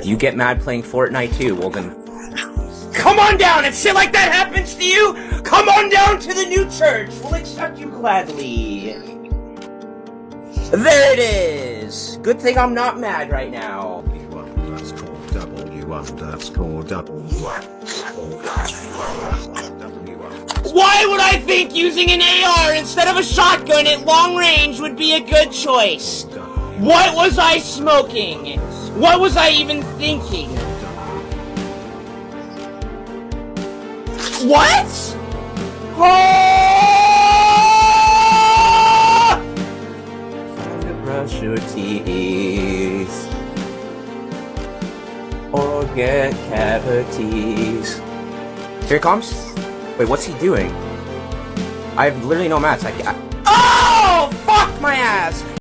You get mad playing Fortnite too, well then... Come on down! If shit like that happens to you, come on down to the new church! We'll accept you gladly. There it is! Good thing I'm not mad right now. Why would I think using an AR instead of a shotgun at long range would be a good choice? What was I smoking? What was I even thinking? What? Oh! Brush your teeth. Or get cavities. Here it comes. Wait, what's he doing? I have literally no mats. Oh! Fuck my ass!